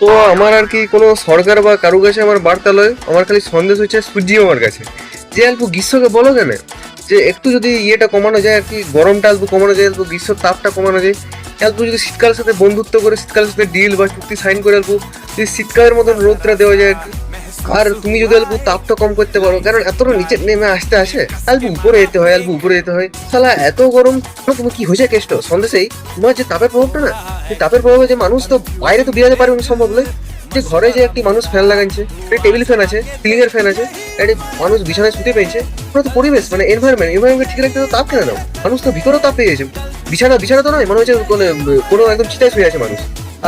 তো আমার আর কি কোনো সরকার বা কারো কাছে আমার বার্তা লয়, আমার খালি সন্দেশ হচ্ছে সূর্যি আমার কাছে যে অল্প গ্রীষ্মকে বলো কেন যে একটু যদি ইয়েটা কমানো যায় আর কি, গরমটা অল্প কমানো যায়, অল্প গ্রীষ্মের তাপটা কমানো যায়, অল্প যদি শীতকালের সাথে বন্ধুত্ব করে শীতকালের সাথে ডিল বা চুক্তি সাইন করে অল্প যদি শীতকালের মতন রোদটা দেওয়া যায় আর কি। আর তুমি যদি অল্প তাপটা কম করতে পারো, কারণ এতটা নিচে নেমে আসতে আসে অল্প উপরে যেতে হয়, অল্প উপরে যেতে হয়, সালা এত গরম। তুমি কি হয়েছে কেষ্ট সন্দেশেই তোমার যে তাপের প্রভাবটা না, এই তাপের প্রভাবে যে মানুষ তো বাইরে তো বেরোতে পারবে না সম্ভব নয়, যে ঘরে যে একটি মানুষ ফ্যান লাগাচ্ছে, একটা টেবিল ফ্যান আছে, সিলিং এর ফ্যান আছে, একটি মানুষ বিছানায় শুতে পেয়েছে, ওরা তো পরিবেশ মানে এনভায়রনমেন্ট ঠিক রাখতে তো তাপ কেন দাও, মানুষ তো ভিতরেও তাপ পেয়ে গেছে। বিছানা তো নয়, মনে হচ্ছে কোনো একদম চিতায় শুয়ে আছে মানুষ,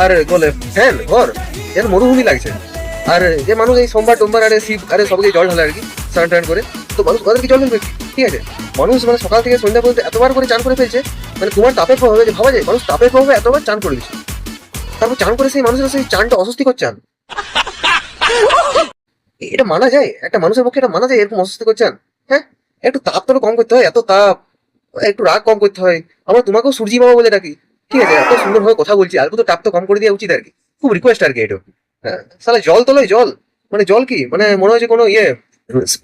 আর বলে ফ্যান ঘর যেন মরুভূমি লাগছে। আর যে মানুষ এই সোমবার টোমবার আরে শিব আরে সবকে জল ঢালে আর কি, স্নান টান করে, তো মানুষ ওদেরকে জল ঢালবে, ঠিক আছে। মানুষ মানে সকাল থেকে সন্ধ্যা পর্যন্ত এতবার করে চান করে ফেলছে, মানে তোমার তাপের প্রভাবে যে ভাবা যায় মানুষ তাপের প্রভাবে এতবার চান করে দিচ্ছে, তারপর চান করে সেই মানুষের সেই চানটা অস্বস্তিকর চান। এটা মানা যায় একটা মানুষের পক্ষে, এটা মানা যায় এরকম অস্বস্তিকর চান? হ্যাঁ, একটু তাপ তো কম করতে হয়, এত তাপ, একটু রাগ কম করতে হয়। আমরা তোমাকেও সূর্যি বাবা বলে ডাকি, ঠিক আছে, এত সুন্দর ভাবে কথা বলছি, অল্প তো তাপ তো কম করে দেওয়া উচিত আর কি, খুব রিকোয়েস্ট আর কি এটা। হ্যাঁ, সালা জল তো লয় জল, মানে জল কি মানে মনে হচ্ছে কোনো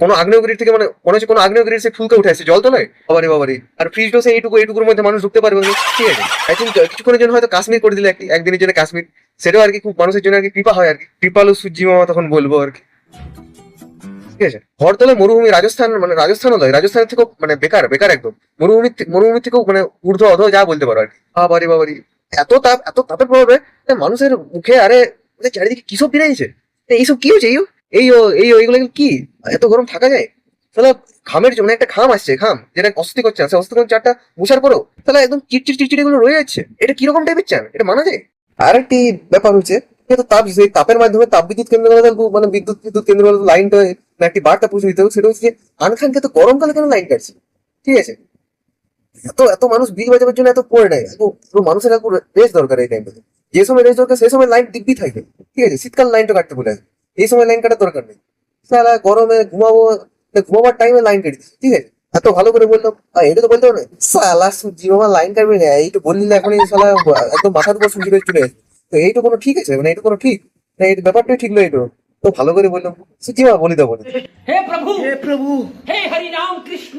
কোনো আগ্নেয়গিরি থেকে, মানে মনে হচ্ছে কোনো আগ্নেয়গিরির সে ফুলকে উঠে আসছে, জল তো নয় বাবারে বাবারে। আর ফ্রিজ ডোসে এইটুকুর মধ্যে মানুষ ঢুকতে পারবে না, ঠিক আছে। আই থিঙ্ক কিছুক্ষণের জন্য হয়তো কাশ্মীর করে দিলে একদিনের জন্য কাশ্মীর, সেটাও আর কি খুব মানুষের জন্য আর কি কৃপা হয় আর কি, কৃপালু সূর্যি মামা তখন বলবো আর কি, ঠিক আছে। হরতলে মরুভূমি, রাজস্থান মানে রাজস্থানও নয়, রাজস্থানের থেকেও মানে বেকার বেকার একদম, মরুভূমি থেকেও মানে ঊর্ধ্ব অধ যা বলতে পারো আর কি। বাবারে বাবারে, এত তাপের প্রভাবে মানুষের মুখে আরে চারিদিকে কিসব বেরিয়েছে, এইসব কি হয়েছে? এইগুলো কি এত গরম থাকা যায়? তাহলে ঘামের জন্য একটা ঘাম আসছে, ঘাম যেটা অস্বস্তি করছে, সে অস্বস্তিকর চারটা মুছার পরেও তাহলে একদম চিটচিট গুলো রয়ে যাচ্ছে, এটা কিরকম টাইপের চান, এটা মানা যায়? আর একটি ব্যাপার হচ্ছে, যেহেতু সেই তাপের মাধ্যমে তাপ বিদ্যুৎ কেন্দ্রগুলো মানে বিদ্যুৎ কেন্দ্রগুলো লাইনটা না একটি বার্তা পৌঁছে দিতে হবে, সেটা হচ্ছে যে আনখানকে তো গরমকালে কেন লাইন কাটছে, ঠিক আছে। এত মানুষ বিল বাজানোর জন্য এত পড়ে নেয়, পুরো মানুষের একটু রেস্ট দরকার এই টাইমটাতে, যে সময় রেস্ট দরকার সেই সময় লাইন দিব্যি থাকবে, ঠিক আছে। শীতকাল লাইনটা কাটতে বলে আছে, এই সময় লাইন কাটার দরকার নেই। সারা গরমে ঘুমাবার টাইমে লাইন কেটে দিচ্ছে, ঠিক আছে। এত ভালো করে বললাম, আর এটা তো বলতে হবে না সালা সূর্যি মামা লাইন কাটবে না, এইটু বললি না এখন এই সালা একদম মাথার উপর সূর্যি চলে আসে। তো এইটু কোনো ঠিক আছে, মানে এইটু কোনো ঠিক না, এই ব্যাপারটাই ঠিক নয়। এইটু তো ভালো করে বললাম সূর্যি মামা বলি তো বলি। हे प्रभु हे हरि राम कृष्ण।